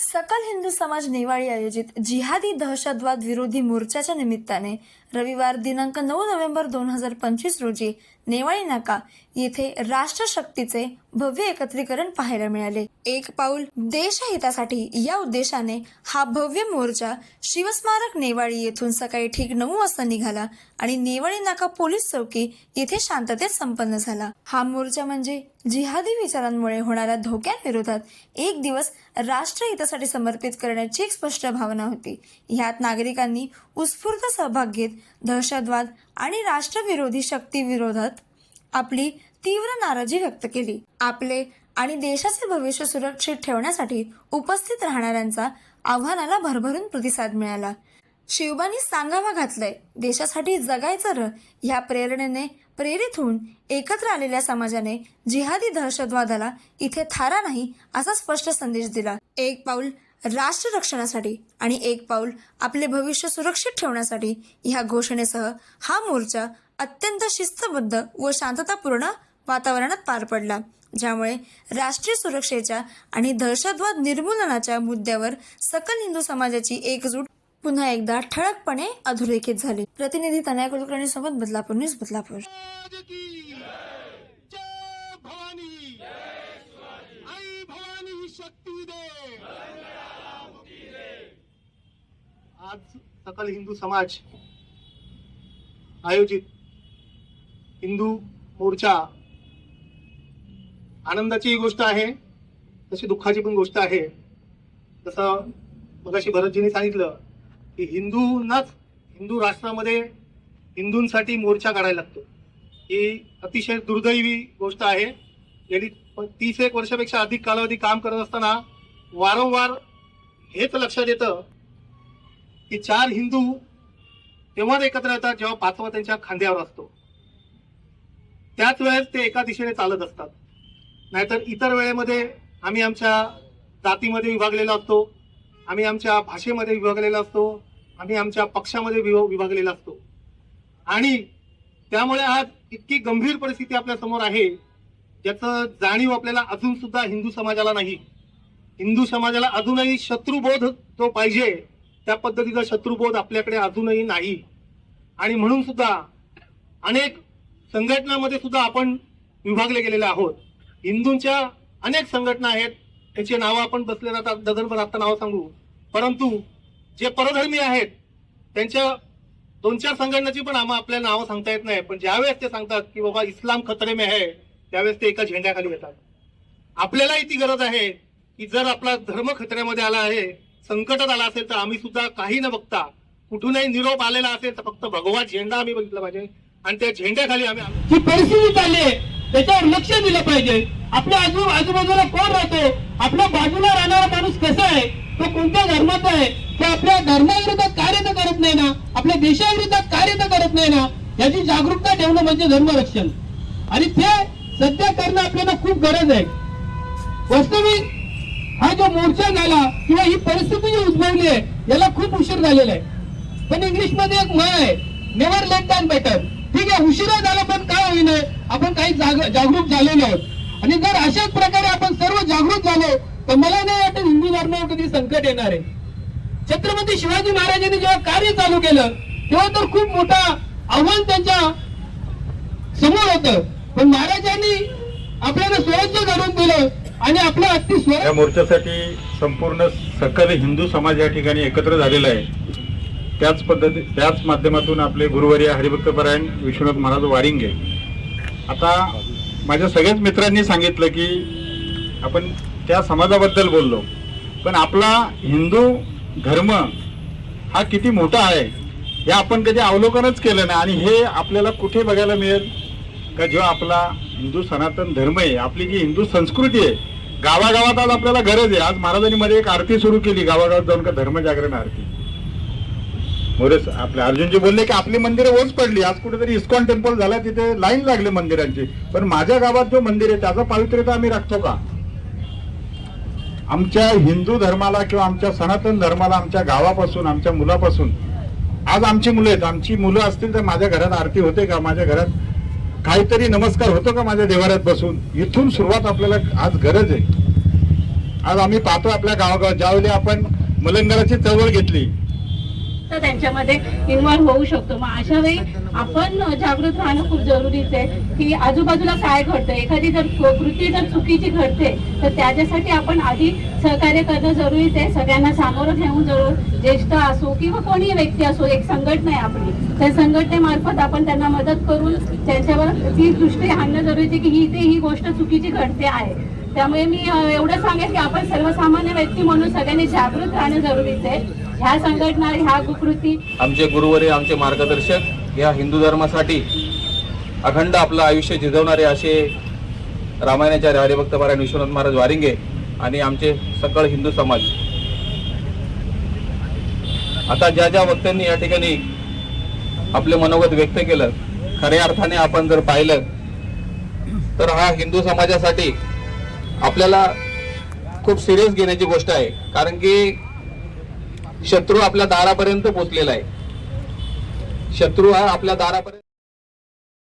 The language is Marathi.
सकल हिंदू समाज नेवाळी आयोजित जिहादी दहशतवाद विरोधी मोर्चाच्या निमित्ताने रविवार दिनांक 9 नोव्हेंबर 2025 रोजी नेवाळी नाका येथे राष्ट्रशक्तीचे भव्य एकत्रीकरण पाहायला मिळाले. एक पाऊल देशहितासाठी या उद्देशाने हा भव्य मोर्चा शिवस्मारक नेवाळी येथून सकाळी ठीक 9 वाजता निघाला आणि नेवाळी नाका पोलीस चौकी येथे शांततेत संपन्न झाला. हा मोर्चा म्हणजे जिहादी विचारांमुळे होणाऱ्या धोक्यांविरोधात एक दिवस राष्ट्रहितासाठी समर्पित करण्याची एक स्पष्ट भावना होती. ह्यात नागरिकांनी उत्स्फूर्त सहभाग घेत दहशतवाद आणि राष्ट्रविरोधी शक्ती विरोधात आपली तीव्र नाराजी व्यक्त केली. आपले आणि देशाचे भविष्य सुरक्षित ठेवण्यासाठी उपस्थित राहणाऱ्यांचा आव्हानाला भरभरून प्रतिसाद मिळाला. शिवबांनी सांगावा घातलंय, देशासाठी जगायचं र ह्या प्रेरणेने प्रेरित होऊन एकत्र आलेल्या समाजाने जिहादी दहशतवादाला इथे थारा नाही असा स्पष्ट संदेश दिला. एक पाऊल राष्ट्र रक्षणासाठी आणि एक पाऊल आपले भविष्य सुरक्षित ठेवण्यासाठी ह्या घोषणेसह हा मोर्चा अत्यंत शिस्तबद्ध व शांततापूर्ण वातावरणात पार पडला, ज्यामुळे राष्ट्रीय सुरक्षेच्या आणि दहशतवाद निर्मूलनाच्या मुद्द्यावर सकल हिंदू समाजाची एकजूट पुन्हा एकदा ठळकपणे अधोरेखित झाली. प्रतिनिधी तनया कुलकर्णी सोबत बदलापूर न्यूज, बदलापूर. आज सकल हिंदू समाज आयोजित हिंदू मोर्चा आनंदाची गोष्ट आहे, तशी दुःखाची पण गोष्ट आहे. जसं मगाशी भरतजींनी सांगितलं की हिंदू राष्ट्रामध्ये हिंदूंसाठी मोर्चा काढायला लागतो. ही अतिशय दुर्दैवी गोष्ट आहे. गेली 31 वर्षापेक्षा अधिक कालावधी काम करत असताना वारंवार हेच लक्षात येतं की 4 हिंदू तेव्हाच एकत्र येतात जेव्हा 5वा त्यांच्या खांद्यावर असतो. त्याच वेळेस ते एका दिशेने चालत असतात. नाहीतर इतर वेळेमध्ये आम्ही आमच्या जातीमध्ये विभागलेला असतो, आम्ही आमच्या भाषेमध्ये विभागलेला असतो, आम्ही आमच्या पक्षामध्ये विभागलेला असतो. आणि त्यामुळे आज इतकी गंभीर परिस्थिती आपल्या समोर आहे ज्याचं जाणीव आपल्याला अजून सुद्धा हिंदू समाजाला नाही. हिंदू समाजाला अजूनही शत्रुबोध जो पाहिजे त्या पद्धतीचा शत्रुबोध आपल्याकडे अजूनही नाही. आणि म्हणून सुद्धा अनेक संघटनांमध्ये सुद्धा आपण विभागले गेलेले आहोत. हिंदूंच्या अनेक संघटना आहेत, त्याची नावं आपण बसले जातात, डझनभर आता नावं सांगू. परंतु जे परधर्मी आहेत त्यांच्या 2-4 संघटनाची पण आपल्याला नावं सांगता येत नाही. पण ज्यावेळेस ते सांगतात की बाबा इस्लाम खतरे में है, त्यावेळेस ते एका झेंड्याखाली येतात. आपल्यालाही ती गरज आहे की जर आपला धर्म खतऱ्यामध्ये आला आहे, संकटात आला असेल तर आम्ही सुद्धा काही न बघता, कुठूनही निरोप आलेला असेल तर फक्त भगवा झेंडा आम्ही बघितला पाहिजे आणि त्या झेंड्याखाली आम्ही जी परिस्थिती चालली आहे त्याच्यावर लक्ष दिलं पाहिजे. आपल्या आजूबाजूला कोण राहतो, आपल्या बाजूला राहणारा माणूस कसा आहे, तो कोणत्या धर्माचा आहे, तो आपल्या धर्माविरोधात कार्य तर करत नाही ना, आपल्या देशाविरोधात कार्य तर करत नाही ना, याची जागरूकता ठेवणं म्हणजे धर्मरक्षण. आणि ते सध्या करणं आपल्याला खूप गरज आहे. वास्तविक हा जो मोर्चा झाला किंवा ही परिस्थिती जी उद्भवली आहे याला खूप उशीर झालेला आहे. पण इंग्लिशमध्ये एक म्हण आहे, नेव्हर लेट दॅन बेटर. ठीक आहे, उशिरा झाला पण काय होईना, आपण काही जागरूक झालेलो आहोत. आणि जर अशाच प्रकारे आपण सर्व जागृत झालो तर मला नाही वाटत हिंदू धर्मावर कधी संकट येणार आहे. छत्रपती शिवाजी महाराजांनी जेव्हा कार्य चालू केलं तेव्हा तर खूप मोठा आव्हान त्यांच्या समोर होतं, पण महाराजांनी आपल्याला स्वराज्य घडवून दिलं आणि आपल्या अगदी स्वराज्य. या मोर्चासाठी संपूर्ण सकल हिंदू समाज या ठिकाणी एकत्र झालेला आहे. त्याच माध्यमातून आपले गुरुवर्य हरिभक्तपरायण विश्वनाथ महाराज वारिंगे. आता माझ्या सगळ्याच मित्रांनी सांगितलं की आपण त्या समाजाबद्दल बोललो, पण आपला हिंदू धर्म हा किती मोठा आहे हे आपण कधी अवलोकनच केलं नाही. आणि हे आपल्याला कुठे बघायला मिळेल का, जेव्हा आपला हिंदू सनातन धर्म आहे, आपली जी हिंदू संस्कृती आहे, गावागावात आज आपल्याला गरज आहे. आज महाराजांनी मध्ये एक आरती सुरू केली गावागावात जाऊन, का धर्मजागरण आरती. मोरेस आपले अर्जुनजी बोलले की आपली मंदिरे ओस पडली. आज कुठेतरी इस्कॉन टेम्पल झाला, तिथे लाईन लागले मंदिरांची, पण माझ्या गावात जो मंदिर आहे त्याचा पावित्र्यता आम्ही राखतो का? आमच्या हिंदू धर्माला किंवा आमच्या सनातन धर्माला आमच्या गावापासून, आमच्या मुलापासून, आज आमची मुलं आहेत, आमची मुलं असतील तर माझ्या घरात आरती होते का, माझ्या घरात काहीतरी नमस्कार होतो का माझ्या देवाऱ्यात बसून? इथून सुरुवात आपल्याला आज गरज आहे. आज आम्ही पाहतो आपल्या गावागावात ज्यावेळी आपण मलंगराची चळवळ घेतली तर त्यांच्यामध्ये इन्व्हॉल्व होऊ शकतो. मग अशा वेळी आपण जागृत राहणं खूप जरुरीचं आहे की आजूबाजूला काय घडतं, एखादी जर कृती जर चुकीची घडते तर त्याच्यासाठी आपण आधी सहकार्य करणं जरुरीचं आहे. सगळ्यांना सामोरं ठेवून जरूर ज्येष्ठ असो किंवा कोणीही व्यक्ती असो, एक संघटना आहे आपली, त्या संघटनेमार्फत आपण त्यांना मदत करून त्यांच्यावर ती दृष्टी आणणं जरुरीचं आहे की ही गोष्ट चुकीची घडते आहे. त्यामुळे मी एवढं सांगेन की आपण सर्वसामान्य व्यक्ती म्हणून सगळ्यांनी जागृत राहणं जरुरीचं आहे. ह्या संघटना, ह्या कुकृती, आमचे गुरुवर्य, आमचे मार्गदर्शक या हिंदू धर्मासाठी अखंड आपलं आयुष्य झिजवणारे असे रामायणाचार्य हरिभक्त परायण विश्वनाथ महाराज वारिंगे आणि आमचे सकळ हिंदू समाज. आता ज्या ज्या वक्त्यांनी या ठिकाणी आपले मनोगत व्यक्त केलं, खऱ्या अर्थाने आपण जर पाहिलं तर हा हिंदू समाजासाठी आपल्याला खूप सिरियस घेण्याची गोष्ट आहे. कारण की शत्रू आपल्या दारापर्यंत पोहोचलेला आहे. शत्रू हा आपल्या दारापर्यंत